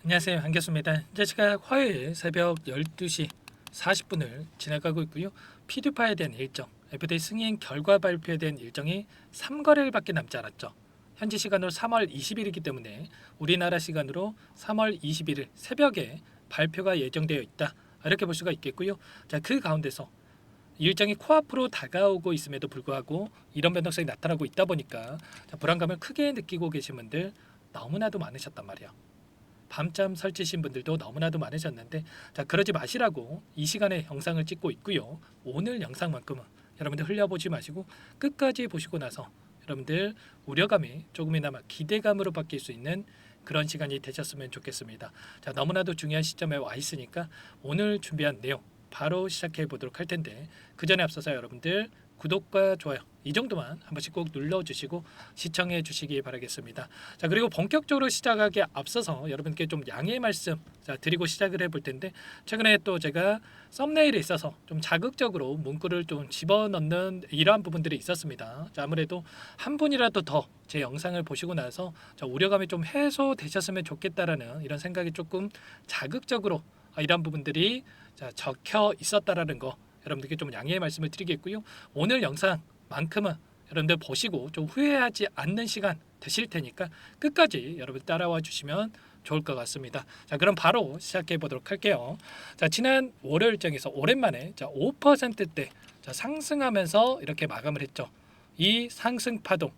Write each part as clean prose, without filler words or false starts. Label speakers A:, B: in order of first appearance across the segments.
A: 안녕하세요. 한교수입니다. 이제 시각 화요일 새벽 12시 40분을 지나가고 있고요. 피듀파에 대한 일정, FDA 승인 결과 발표에 대한 일정이 3거래일밖에 남지 않았죠. 현지 시간으로 3월 20일이기 때문에 우리나라 시간으로 3월 21일 새벽에 발표가 예정되어 있다. 이렇게 볼 수가 있겠고요. 자, 그 가운데서 일정이 코앞으로 다가오고 있음에도 불구하고 이런 변동성이 나타나고 있다 보니까 불안감을 크게 느끼고 계신 분들 너무나도 많으셨단 말이에요. 밤잠 설치신 분들도 너무나도 많으셨는데, 자, 그러지 마시라고 이 시간에 영상을 찍고 있고요. 오늘 영상만큼은 여러분들 흘려보지 마시고 끝까지 보시고 나서 여러분들 우려감이 조금이나마 기대감으로 바뀔 수 있는 그런 시간이 되셨으면 좋겠습니다. 자, 너무나도 중요한 시점에 와 있으니까 오늘 준비한 내용 바로 시작해 보도록 할 텐데, 그 전에 앞서서 여러분들 구독과 좋아요 이 정도만 한 번씩 꼭 눌러주시고 시청해 주시기 바라겠습니다. 자, 그리고 본격적으로 시작하기에 앞서서 여러분께 좀 양해의 말씀 드리고 시작을 해볼 텐데, 최근에 또 제가 썸네일에 있어서 좀 자극적으로 문구를 좀 집어넣는 이러한 부분들이 있었습니다. 자, 아무래도 한 분이라도 더 제 영상을 보시고 나서 우려감이 좀 해소되셨으면 좋겠다라는 이런 생각이 조금 자극적으로 이런 부분들이 적혀 있었다라는 거 여러분들께 좀 양해의 말씀을 드리겠고요. 오늘 영상만큼은 여러분들 보시고 좀 후회하지 않는 시간 되실 테니까 끝까지 여러분 따라와 주시면 좋을 것 같습니다. 자, 그럼 바로 시작해 보도록 할게요. 자, 지난 월요일장에서 오랜만에 5%대 상승하면서 이렇게 마감을 했죠. 이 상승 파동,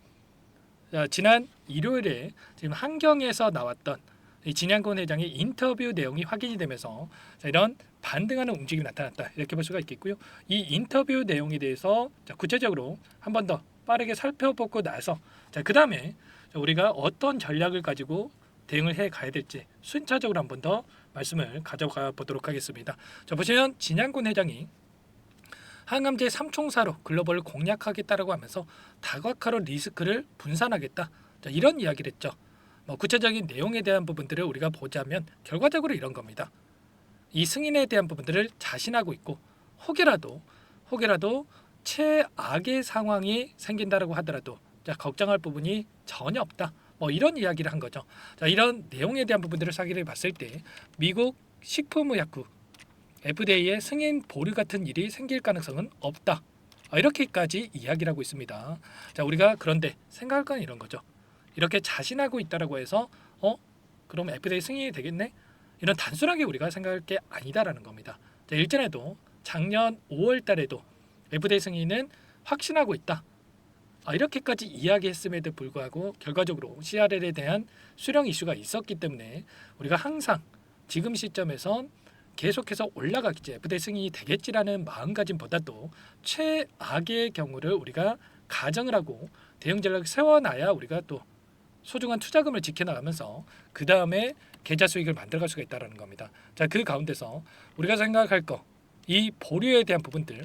A: 지난 일요일에 지금 한경에서 나왔던 이 진양권 회장의 인터뷰 내용이 확인이 되면서 이런 반등하는 움직임이 나타났다, 이렇게 볼 수가 있겠고요. 이 인터뷰 내용에 대해서 구체적으로 한 번 더 빠르게 살펴보고 나서 그 다음에 우리가 어떤 전략을 가지고 대응을 해 가야 될지 순차적으로 한 번 더 말씀을 가져가 보도록 하겠습니다. 자, 보시면 진양권 회장이 항암제 3총사로 글로벌을 공략하겠다라고 하면서 다각화로 리스크를 분산하겠다, 자, 이런 이야기를 했죠. 구체적인 내용에 대한 부분들을 우리가 보자면 결과적으로 이런 겁니다. 이 승인에 대한 부분들을 자신하고 있고 혹여라도 최악의 상황이 생긴다라고 하더라도 걱정할 부분이 전혀 없다, 이런 이야기를 한 거죠. 자, 이런 내용에 대한 부분들을 사기를 봤을 때 미국 식품의약국 FDA의 승인 보류 같은 일이 생길 가능성은 없다, 이렇게까지 이야기를 하고 있습니다. 자, 우리가 그런데 생각할 건 이런 거죠. 이렇게 자신하고 있다라고 해서 그럼 FDA 승인이 되겠네? 이런 단순하게 우리가 생각할 게 아니다라는 겁니다. 자, 일전에도 작년 5월 달에도 FDA 승인은 확신하고 있다, 이렇게까지 이야기했음에도 불구하고 결과적으로 CRL에 대한 수령 이슈가 있었기 때문에 우리가 항상 지금 시점에선 계속해서 올라가겠지, FDA 승인이 되겠지라는 마음가짐보다도 최악의 경우를 우리가 가정을 하고 대응 전략을 세워놔야 우리가 또 소중한 투자금을 지켜나가면서 그 다음에 계좌 수익을 만들어갈 수가 있다는 겁니다. 자, 그 가운데서 우리가 생각할 거, 이 보류에 대한 부분들,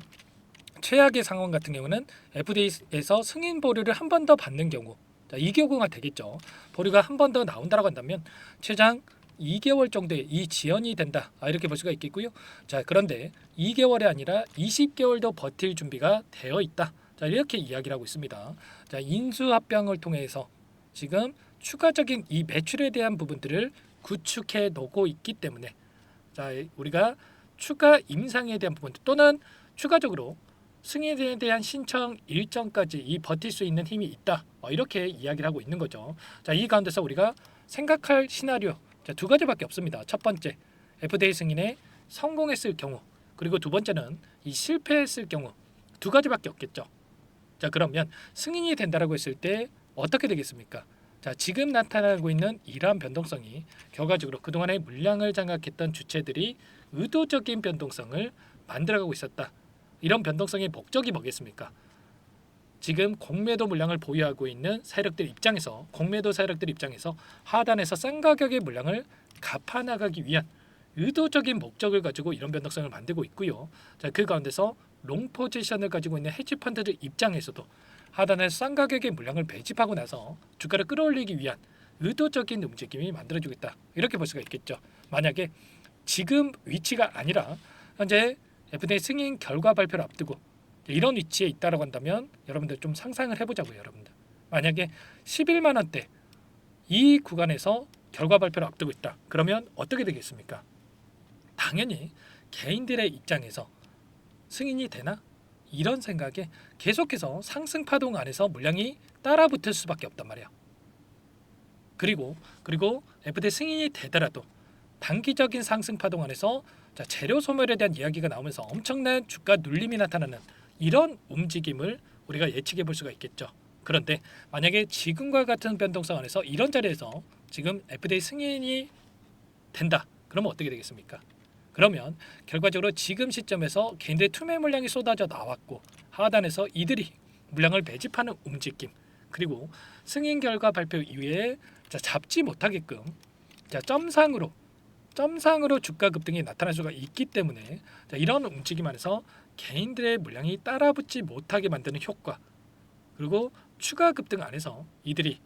A: 최악의 상황 같은 경우는 FDA에서 승인 보류를 한 번 더 받는 경우, 자, 이 경우가 되겠죠. 보류가 한 번 더 나온다고 한다면 최장 2개월 정도의 이 지연이 된다, 이렇게 볼 수가 있겠고요. 자, 그런데 2개월이 아니라 20개월도 버틸 준비가 되어 있다, 자, 이렇게 이야기를 하고 있습니다. 자, 인수합병을 통해서 지금 추가적인 이 매출에 대한 부분들을 구축해 놓고 있기 때문에, 자, 우리가 추가 임상에 대한 부분 또는 추가적으로 승인에 대한 신청 일정까지 이 버틸 수 있는 힘이 있다, 이렇게 이야기를 하고 있는 거죠. 자, 이 가운데서 우리가 생각할 시나리오, 두 가지밖에 없습니다. 첫 번째, FDA 승인에 성공했을 경우, 그리고 두 번째는 이 실패했을 경우, 두 가지밖에 없겠죠. 자, 그러면 승인이 된다라고 했을 때 어떻게 되겠습니까? 자, 지금 나타나고 있는 이러한 변동성이 결과적으로 그동안의 물량을 장악했던 주체들이 의도적인 변동성을 만들어가고 있었다. 이런 변동성의 목적이 뭐겠습니까? 지금 공매도 물량을 보유하고 있는 세력들 입장에서, 공매도 세력들 입장에서 하단에서 싼 가격의 물량을 갚아나가기 위한 의도적인 목적을 가지고 이런 변동성을 만들고 있고요. 자, 그 가운데서 롱 포지션을 가지고 있는 헤지 펀드들 입장에서도 하단에서 싼 가격의 물량을 매집하고 나서 주가를 끌어올리기 위한 의도적인 움직임이 만들어지고 있다, 이렇게 볼 수가 있겠죠. 만약에 지금 위치가 아니라 현재 FDA 승인 결과 발표를 앞두고 이런 위치에 있다라고 한다면 여러분들 좀 상상을 해보자고요. 여러분들 만약에 11만 원대 이 구간에서 결과 발표를 앞두고 있다. 그러면 어떻게 되겠습니까? 당연히 개인들의 입장에서 승인이 되나? 이런 생각에 계속해서 상승 파동 안에서 물량이 따라붙을 수밖에 없단 말이야. 그리고 FD 승인이 되더라도 단기적인 상승 파동 안에서 재료 소멸에 대한 이야기가 나오면서 엄청난 주가 눌림이 나타나는 이런 움직임을 우리가 예측해 볼 수가 있겠죠. 그런데 만약에 지금과 같은 변동성 안에서 이런 자리에서 지금 FDA 승인이 된다. 그러면 어떻게 되겠습니까? 그러면 결과적으로 지금 시점에서 개인들의 투매 물량이 쏟아져 나왔고 하단에서 이들이 물량을 매집하는 움직임, 그리고 승인 결과 발표 이후에 잡지 못하게끔 점상으로 주가 급등이 나타날 수가 있기 때문에 이런 움직임 안에서 개인들의 물량이 따라붙지 못하게 만드는 효과, 그리고 추가 급등 안에서 이들이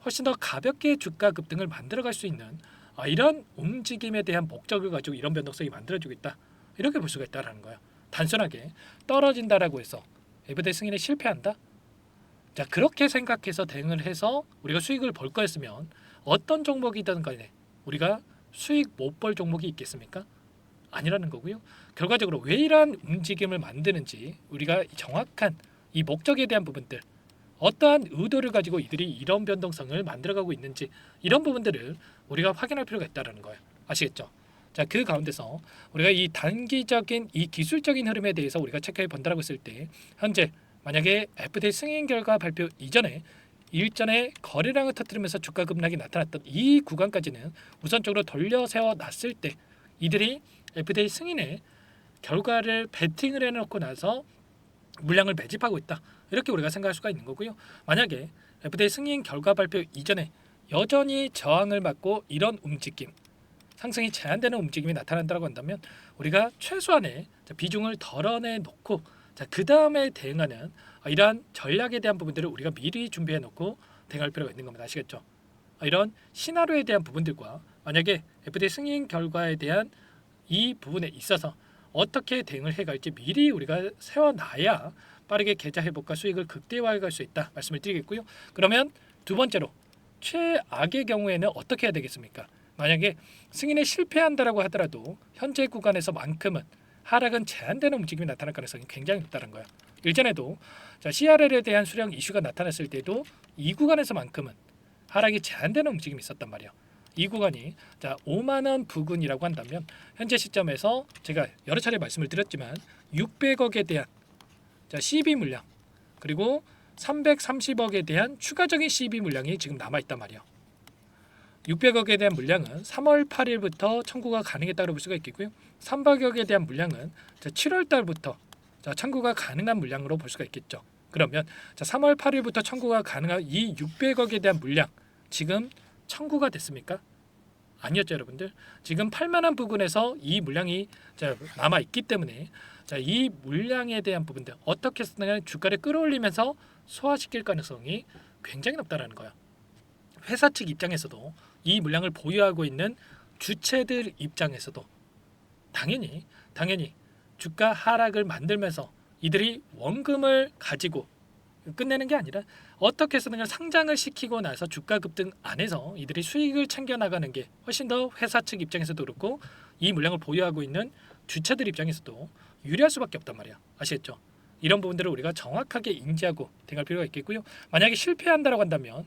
A: 훨씬 더 가볍게 주가 급등을 만들어갈 수 있는 이런 움직임에 대한 목적을 가지고 이런 변동성이 만들어지고 있다. 이렇게 볼 수가 있다라는 거예요. 단순하게 떨어진다라고 해서 에브데 승인에 실패한다? 자, 그렇게 생각해서 대응을 해서 우리가 수익을 볼 거였으면 어떤 종목이든 간에 우리가 수익 못 볼 종목이 있겠습니까? 아니라는 거고요. 결과적으로 왜 이러한 움직임을 만드는지 우리가 정확한 이 목적에 대한 부분들, 어떠한 의도를 가지고 이들이 이런 변동성을 만들어가고 있는지 이런 부분들을 우리가 확인할 필요가 있다는 거예요. 아시겠죠? 자, 그 가운데서 우리가 이 단기적인 이 기술적인 흐름에 대해서 우리가 체크해 본다라고 했을 때 현재 만약에 FDA 승인 결과 발표 이전에 일전에 거래량을 터뜨리면서 주가 급락이 나타났던 이 구간까지는 우선적으로 돌려 세워 놨을 때 이들이 FDA 승인의 결과를 베팅을 해놓고 나서 물량을 매집하고 있다. 이렇게 우리가 생각할 수가 있는 거고요. 만약에 FDA 승인 결과 발표 이전에 여전히 저항을 받고 이런 움직임, 상승이 제한되는 움직임이 나타난다고 한다면 우리가 최소한의 비중을 덜어내 놓고 그 다음에 대응하는 이러한 전략에 대한 부분들을 우리가 미리 준비해 놓고 대응할 필요가 있는 겁니다. 아시겠죠? 이런 시나리오에 대한 부분들과 만약에 FDA 승인 결과에 대한 이 부분에 있어서 어떻게 대응을 해갈지 미리 우리가 세워놔야 빠르게 계좌 회복과 수익을 극대화해 갈 수 있다 말씀을 드리겠고요. 그러면 두 번째로 최악의 경우에는 어떻게 해야 되겠습니까? 만약에 승인에 실패한다라고 하더라도 현재 구간에서만큼은 하락은 제한되는 움직임이 나타날 가능성이 굉장히 높다는 거예요. 일전에도 CRL에 대한 수량 이슈가 나타났을 때도 이 구간에서만큼은 하락이 제한되는 움직임이 있었단 말이에요. 이 구간이 5만 원 부근이라고 한다면 현재 시점에서 제가 여러 차례 말씀을 드렸지만 600억에 대한 CB 물량 그리고 330억에 대한 추가적인 CB 물량이 지금 남아 있단 말이에요. 600억에 대한 물량은 3월 8일부터 청구가 가능했다고 볼 수가 있겠고요. 300억에 대한 물량은 7월 달부터 청구가 가능한 물량으로 볼 수가 있겠죠. 그러면 3월 8일부터 청구가 가능한 이 600억에 대한 물량 지금 청구가 됐습니까? 아니었죠, 여러분들. 지금 8만 원 부근에서 이 물량이 남아 있기 때문에 이 물량에 대한 부분들 어떻게 쓰느냐 주가를 끌어올리면서 소화시킬 가능성이 굉장히 높다라는 거예요. 회사 측 입장에서도 이 물량을 보유하고 있는 주체들 입장에서도 당연히 주가 하락을 만들면서 이들이 원금을 가지고 끝내는 게 아니라 어떻게 해서든 상장을 시키고 나서 주가 급등 안에서 이들이 수익을 챙겨나가는 게 훨씬 더 회사 측 입장에서도 그렇고 이 물량을 보유하고 있는 주체들 입장에서도 유리할 수밖에 없단 말이야. 아시겠죠? 이런 부분들을 우리가 정확하게 인지하고 대응할 필요가 있겠고요. 만약에 실패한다라고 한다면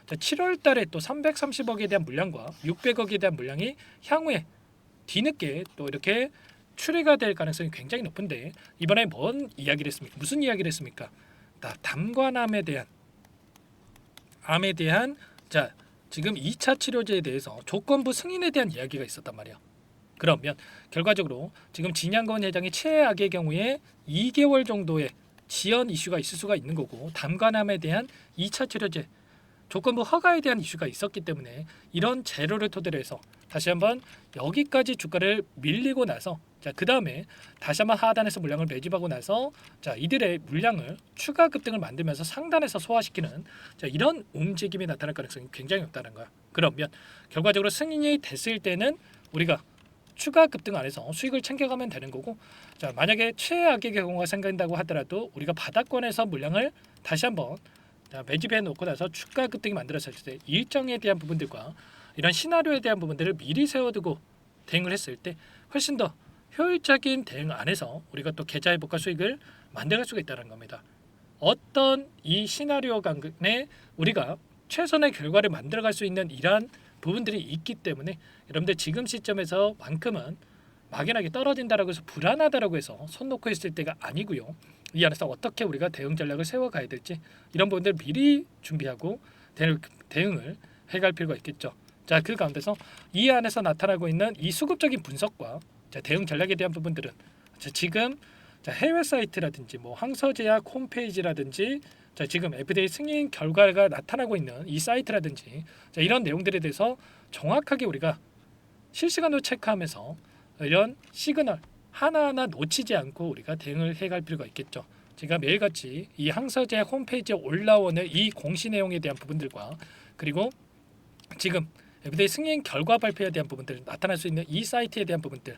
A: 7월 달에 또 330억에 대한 물량과 600억에 대한 물량이 향후에 뒤늦게 또 이렇게 출회가 될 가능성이 굉장히 높은데 이번에 뭔 이야기를 했습니까? 무슨 이야기를 했습니까? 담관암에 대한 지금 2차 치료제에 대해서 조건부 승인에 대한 이야기가 있었단 말이에요. 그러면 결과적으로 지금 진양건 회장이 최악의 경우에 2개월 정도의 지연 이슈가 있을 수가 있는 거고 담관암에 대한 2차 치료제 조건부 허가에 대한 이슈가 있었기 때문에 이런 재료를 토대로 해서 다시 한번 여기까지 주가를 밀리고 나서 그 다음에 다시 한번 하단에서 물량을 매집하고 나서 이들의 물량을 추가 급등을 만들면서 상단에서 소화시키는 이런 움직임이 나타날 가능성이 굉장히 높다는 거야. 그러면 결과적으로 승인이 됐을 때는 우리가 추가 급등 안에서 수익을 챙겨가면 되는 거고 만약에 최악의 경우가 생긴다고 하더라도 우리가 바닥권에서 물량을 다시 한번 자, 매집해 놓고 나서 추가 급등이 만들어졌을 때 일정에 대한 부분들과 이런 시나리오에 대한 부분들을 미리 세워두고 대응을 했을 때 훨씬 더 효율적인 대응 안에서 우리가 또 계좌 회복과 수익을 만들어갈 수가 있다는 겁니다. 어떤 이 시나리오 간에 우리가 최선의 결과를 만들어갈 수 있는 이러한 부분들이 있기 때문에 여러분들 지금 시점에서만큼은 막연하게 떨어진다라고 해서 불안하다라고 해서 손 놓고 있을 때가 아니고요. 이 안에서 어떻게 우리가 대응 전략을 세워가야 될지 이런 부분들 미리 준비하고 대응을 해갈 필요가 있겠죠. 자, 그 가운데서 이 안에서 나타나고 있는 이 수급적인 분석과 대응 전략에 대한 부분들은 지금 해외 사이트라든지 뭐 황서제약 홈페이지라든지 지금 FDA 승인 결과가 나타나고 있는 이 사이트라든지 이런 내용들에 대해서 정확하게 우리가 실시간으로 체크하면서 이런 시그널 하나하나 놓치지 않고 우리가 대응을 해갈 필요가 있겠죠. 제가 매일같이 이 항서제약 홈페이지에 올라오는 이 공시 내용에 대한 부분들과 그리고 지금 FDA 승인 결과 발표에 대한 부분들 나타날 수 있는 이 사이트에 대한 부분들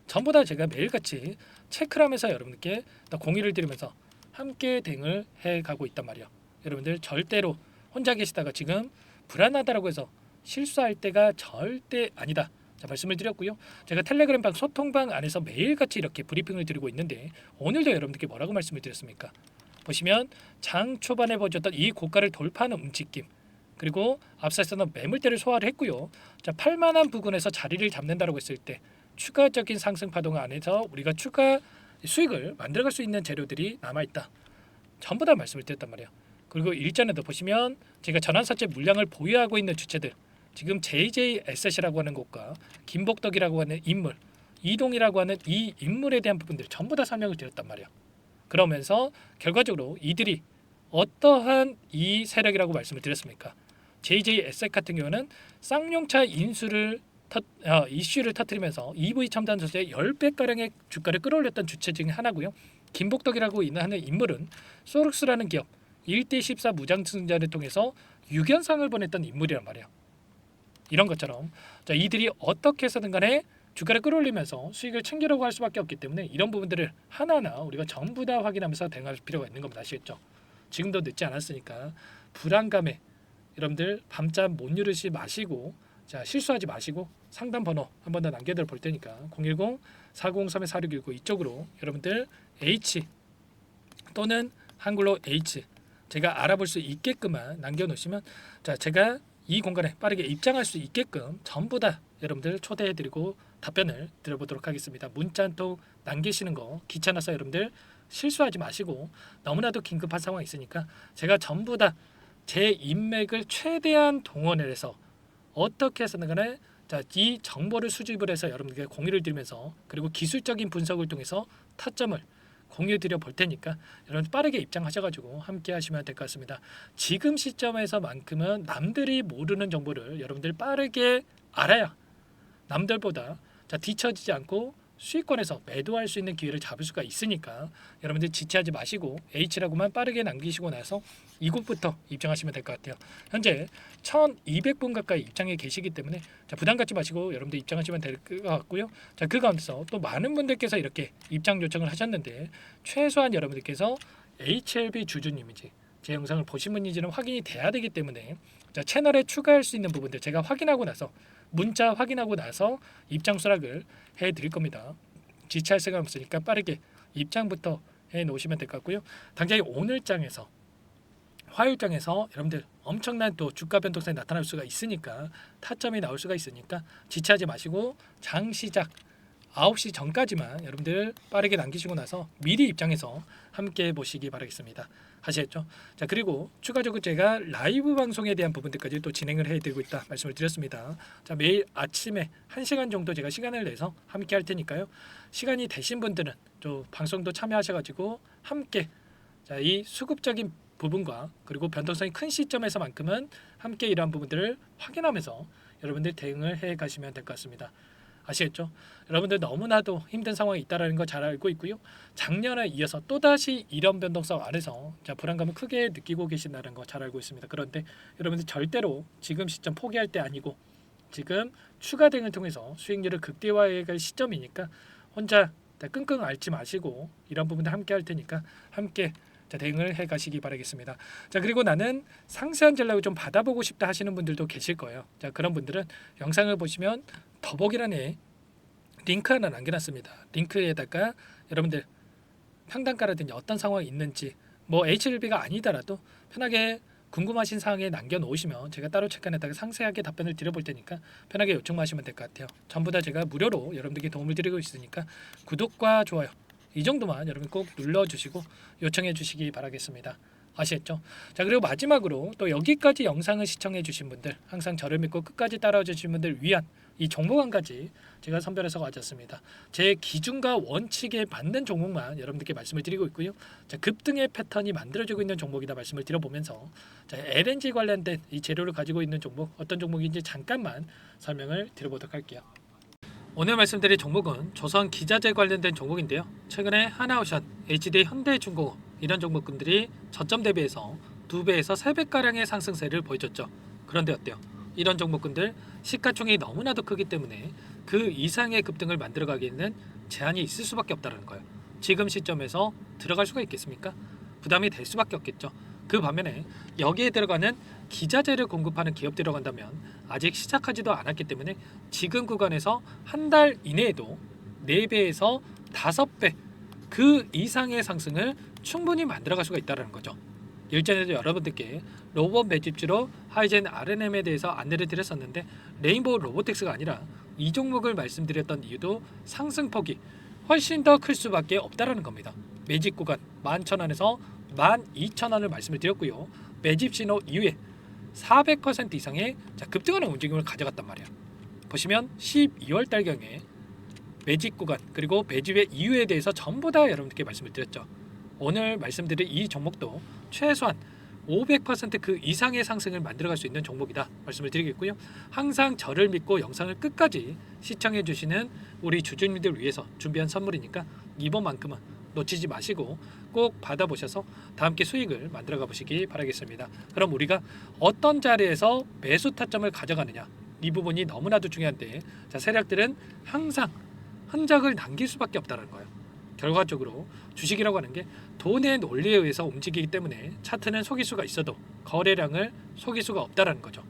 A: 전부 다 제가 매일같이 체크를 하면서 여러분들께 공유를 드리면서 함께 대응을 해가고 있단 말이에요. 여러분들 절대로 혼자 계시다가 지금 불안하다라고 해서 실수할 때가 절대 아니다. 자, 말씀을 드렸고요. 제가 텔레그램방 소통방 안에서 매일같이 이렇게 브리핑을 드리고 있는데 오늘도 여러분들께 뭐라고 말씀을 드렸습니까? 보시면 장 초반에 보여줬던 이 고가를 돌파하는 움직임 그리고 앞서서는 매물대를 소화를 했고요. 자, 팔만한 부근에서 자리를 잡는다라고 했을 때 추가적인 상승 파동 안에서 우리가 추가 수익을 만들어갈 수 있는 재료들이 남아있다. 전부 다 말씀을 드렸단 말이에요. 그리고 일전에도 보시면 제가 전환사채 물량을 보유하고 있는 주체들 지금 JJ 에셋이라고 하는 곳과 김복덕이라고 하는 인물 이동이라고 하는 이 인물에 대한 부분들 전부 다 설명을 드렸단 말이에요. 그러면서 결과적으로 이들이 어떠한 이 세력이라고 말씀을 드렸습니까? JJ 에셋 같은 경우는 쌍용차 인수를 이슈를 터뜨리면서 EV 첨단 소재의 10배가량의 주가를 끌어올렸던 주체 중에 하나고요. 김복덕이라고 하는 인물은 소룩스라는 기업 1대 14 무장승자를 통해서 유견상을 보냈던 인물이란 말이에요. 이런 것처럼 이들이 어떻게 해서든 간에 주가를 끌어올리면서 수익을 챙기려고 할 수밖에 없기 때문에 이런 부분들을 하나하나 우리가 전부 다 확인하면서 대응할 필요가 있는 겁니다. 아시겠죠? 지금도 늦지 않았으니까 불안감에 여러분들 밤잠 못 이루시 마시고 실수하지 마시고 상담 번호 한 번 더 남겨드려 볼 테니까 010-403-4619 이쪽으로 여러분들 H 또는 한글로 H 제가 알아볼 수 있게끔만 남겨놓으시면 제가 이 공간에 빠르게 입장할 수 있게끔 전부 다 여러분들 초대해드리고 답변을 드려보도록 하겠습니다. 문자 한 통 남기시는 거 귀찮아서 여러분들 실수하지 마시고 너무나도 긴급한 상황이 있으니까 제가 전부 다 제 인맥을 최대한 동원을 해서 어떻게 해서든 간에 이 정보를 수집을 해서 여러분들께 공유를 드리면서 그리고 기술적인 분석을 통해서 타점을 공유 드려 볼 테니까 여러분 빠르게 입장하셔가지고 함께 하시면 될 것 같습니다. 지금 시점에서만큼은 남들이 모르는 정보를 여러분들 빠르게 알아야 남들보다 뒤처지지 않고 수익권에서 매도할 수 있는 기회를 잡을 수가 있으니까 여러분들 지체하지 마시고 H라고만 빠르게 남기시고 나서 이곳부터 입장하시면 될 것 같아요. 현재 1200분 가까이 입장해 계시기 때문에 부담 갖지 마시고 여러분들 입장하시면 될 것 같고요. 그 가운데서 또 많은 분들께서 이렇게 입장 요청을 하셨는데 최소한 여러분들께서 HLB 주주님인지 제 영상을 보신 분인지는 확인이 돼야 되기 때문에 채널에 추가할 수 있는 부분들 제가 확인하고 나서 문자 확인하고 나서 입장 수락을 해드릴 겁니다. 지체할 생각 없으니까 빠르게 입장부터 해 놓으시면 될 것 같고요. 당장에 오늘 장에서 화요일장에서 여러분들 엄청난 또 주가 변동성이 나타날 수가 있으니까 타점이 나올 수가 있으니까 지체하지 마시고 장 시작 9시 전까지만 여러분들 빠르게 남기시고 나서 미리 입장해서 함께 보시기 바라겠습니다. 아시겠죠? 그리고 추가적으로 제가 라이브 방송에 대한 부분들까지 또 진행을 해드리고 있다 말씀을 드렸습니다. 매일 아침에 1시간 정도 제가 시간을 내서 함께 할 테니까요. 시간이 되신 분들은 또 방송도 참여하셔가지고 함께 이 수급적인 부분과 그리고 변동성이 큰 시점에서만큼은 함께 이러한 부분들을 확인하면서 여러분들 대응을 해 가시면 될 것 같습니다. 아시겠죠? 여러분들 너무나도 힘든 상황이 있다는 거 잘 알고 있고요. 작년에 이어서 또다시 이런 변동성 안에서 불안감을 크게 느끼고 계신다는 거 잘 알고 있습니다. 그런데 여러분들 절대로 지금 시점 포기할 때 아니고 지금 추가 대응을 통해서 수익률을 극대화해 갈 시점이니까 혼자 끙끙 앓지 마시고 이런 부분들 함께 할 테니까 함께 자, 대응을 해 가시기 바라겠습니다. 자, 그리고 나는 상세한 전략을 좀 받아보고 싶다 하시는 분들도 계실 거예요. 자, 그런 분들은 영상을 보시면 더보기란에 링크 하나 남겨놨습니다. 링크에다가 여러분들 평단가라든지 어떤 상황이 있는지 뭐 HLB가 아니더라도 편하게 궁금하신 사항에 남겨놓으시면 제가 따로 체크해다가 상세하게 답변을 드려볼 테니까 편하게 요청하시면 될 것 같아요. 전부 다 제가 무료로 여러분들께 도움을 드리고 있으니까 구독과 좋아요 이 정도만 여러분 꼭 눌러주시고 요청해 주시기 바라겠습니다. 아시겠죠? 자, 그리고 마지막으로 또 여기까지 영상을 시청해 주신 분들, 항상 저를 믿고 끝까지 따라와 주신 분들 위한 이 종목 한 가지 제가 선별해서 가졌습니다. 제 기준과 원칙에 맞는 종목만 여러분들께 말씀을 드리고 있고요. 자, 급등의 패턴이 만들어지고 있는 종목이다 말씀을 드려보면서 자, LNG 관련된 이 재료를 가지고 있는 종목 어떤 종목인지 잠깐만 설명을 드려보도록 할게요. 오늘 말씀드릴 종목은 조선 기자재 관련된 종목인데요. 최근에 하나오션, HD 현대중공업 이런 종목군들이 저점 대비해서 2배에서 3배가량의 상승세를 보여줬죠. 그런데 어때요? 이런 종목군들 시가총이 너무나도 크기 때문에 그 이상의 급등을 만들어가기에는 제한이 있을 수밖에 없다는 거예요. 지금 시점에서 들어갈 수가 있겠습니까? 부담이 될 수밖에 없겠죠. 그 반면에 여기에 들어가는 기자재를 공급하는 기업 들어간다면 아직 시작하지도 않았기 때문에 지금 구간에서 한 달 이내에도 4배에서 5배 그 이상의 상승을 충분히 만들어갈 수가 있다는 거죠. 일전에도 여러분들께 로봇 매집주로 하이젠 RNM에 대해서 안내를 드렸었는데 레인보우 로보틱스가 아니라 이 종목을 말씀드렸던 이유도 상승폭이 훨씬 더 클 수밖에 없다라는 겁니다. 매집 구간 11,000원에서 12,000원을 말씀을 드렸고요. 매집 신호 이후에 400% 이상의 급등하는 움직임을 가져갔단 말이에요. 보시면 12월 달경에 매집 구간 그리고 매집의 이유에 대해서 전부 다 여러분들께 말씀을 드렸죠. 오늘 말씀드린 이 종목도 최소한 500%그 이상의 상승을 만들어갈 수 있는 종목이다 말씀을 드리겠고요. 항상 저를 믿고 영상을 끝까지 시청해 주시는 우리 주주님들 위해서 준비한 선물이니까 이번만큼은 놓치지 마시고 꼭 받아보셔서 다 함께 수익을 만들어가 보시기 바라겠습니다. 그럼 우리가 어떤 자리에서 매수 타점을 가져가느냐 이 부분이 너무나도 중요한데 자, 세력들은 항상 흔적을 남길 수밖에 없다는 거예요. 결과적으로 주식이라고 하는 게 돈의 논리에 의해서 움직이기 때문에 차트는 속일 수가 있어도 거래량을 속일 수가 없다는 거죠.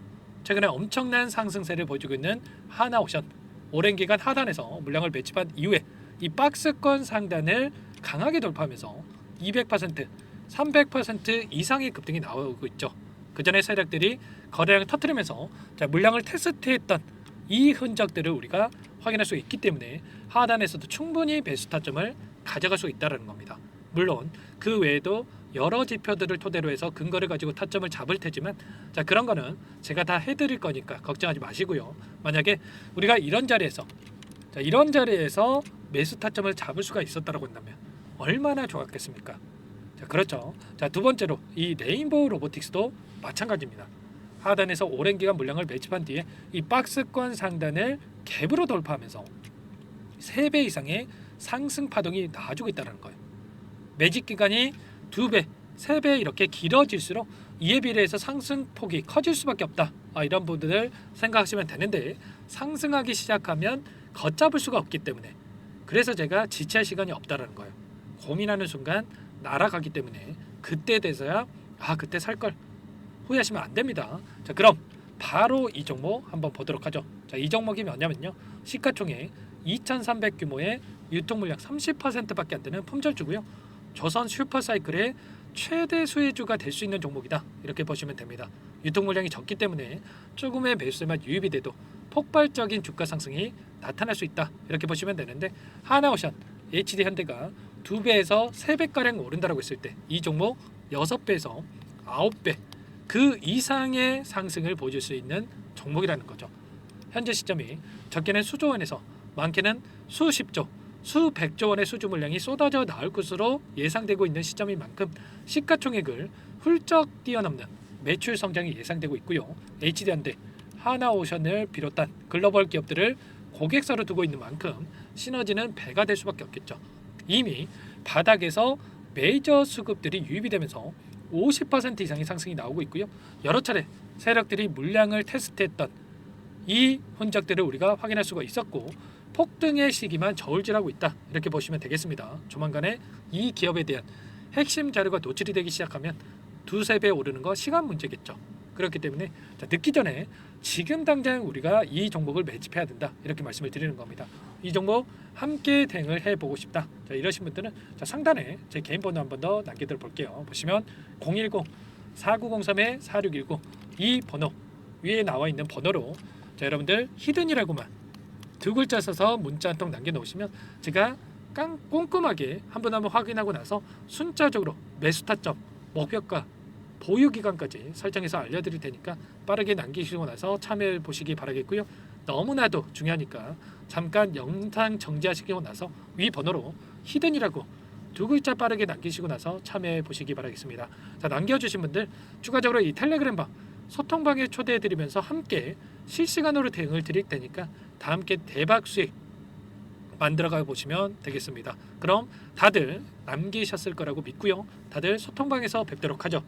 A: 최근에 엄청난 상승세를 보여주고 있는 하나오션 오랜 기간 하단에서 물량을 매집한 이후에 이 박스권 상단을 강하게 돌파하면서 200%, 300% 이상의 급등이 나오고 있죠. 그 전에 세력들이 거래량을 터뜨리면서 물량을 테스트했던 이 흔적들을 우리가 확인할 수 있기 때문에 하단에서도 충분히 매수 타점을 가져갈 수 있다는 겁니다. 물론 그 외에도 여러 지표들을 토대로 해서 근거를 가지고 타점을 잡을 테지만 그런 거는 제가 다 해드릴 거니까 걱정하지 마시고요. 만약에 우리가 이런 자리에서 매수 타점을 잡을 수가 있었다고 한다면 얼마나 좋았겠습니까? 그렇죠. 두 번째로 이 레인보우 로보틱스도 마찬가지입니다. 하단에서 오랜 기간 물량을 매집한 뒤에 이 박스권 상단을 갭으로 돌파하면서 3배 이상의 상승 파동이 나와주고 있다는 거예요. 매집 기간이 2배, 3배 이렇게 길어질수록 이에 비례해서 상승폭이 커질 수밖에 없다. 이런 부분을 생각하시면 되는데 상승하기 시작하면 걷잡을 수가 없기 때문에 그래서 제가 지체할 시간이 없다는 거예요. 고민하는 순간 날아가기 때문에 그때 돼서야 그때 살 걸 후회하시면 안 됩니다. 그럼 바로 이 종목 한번 보도록 하죠. 이 종목이 뭐냐면요. 시가총액 2,300 규모의 유통 물량 30%밖에 안 되는 품절주고요. 조선 슈퍼사이클의 최대 수혜주가 될 수 있는 종목이다. 이렇게 보시면 됩니다. 유통 물량이 적기 때문에 조금의 매수세만 유입이 돼도 폭발적인 주가 상승이 나타날 수 있다. 이렇게 보시면 되는데 하나오션, HD 현대가 2배에서 3배가량 오른다라고 했을 때 이 종목 6배에서 9배 그 이상의 상승을 보여줄 수 있는 종목이라는 거죠. 현재 시점이 적게는 수조 원에서 많게는 수십조, 수백조 원의 수주 물량이 쏟아져 나올 것으로 예상되고 있는 시점인 만큼 시가총액을 훌쩍 뛰어넘는 매출 성장이 예상되고 있고요. HD현대, 하나오션을 비롯한 글로벌 기업들을 고객사로 두고 있는 만큼 시너지는 배가 될 수밖에 없겠죠. 이미 바닥에서 메이저 수급들이 유입이 되면서 50% 이상의 상승이 나오고 있고요. 여러 차례 세력들이 물량을 테스트했던 이 흔적들을 우리가 확인할 수가 있었고 폭등의 시기만 저울질하고 있다. 이렇게 보시면 되겠습니다. 조만간에 이 기업에 대한 핵심 자료가 노출이 되기 시작하면 두세 배 오르는 거 시간 문제겠죠. 그렇기 때문에 늦기 전에 지금 당장 우리가 이 종목을 매집해야 된다 이렇게 말씀을 드리는 겁니다. 이 종목 함께 대응을 해보고 싶다. 자, 이러신 분들은 상단에 제 개인 번호 한 번 더 남겨드려 볼게요. 보시면 010-4903-4619 이 번호 위에 나와 있는 번호로 여러분들 히든이라고만 두 글자 써서 문자 한 통 남겨놓으시면 제가 꼼꼼하게 한 번 확인하고 나서 순차적으로 매수 타점, 목표가, 보유 기간까지 설정해서 알려드릴 테니까 빠르게 남기시고 나서 참여해 보시기 바라겠고요. 너무나도 중요하니까 잠깐 영상 정지하시고 나서 위 번호로 히든이라고 두 글자 빠르게 남기시고 나서 참여해 보시기 바라겠습니다. 자, 남겨주신 분들 추가적으로 이 텔레그램방 소통방에 초대해드리면서 함께 실시간으로 대응을 드릴 테니까 다 함께 대박 수익 만들어가 보시면 되겠습니다. 그럼 다들 남기셨을 거라고 믿고요. 다들 소통방에서 뵙도록 하죠.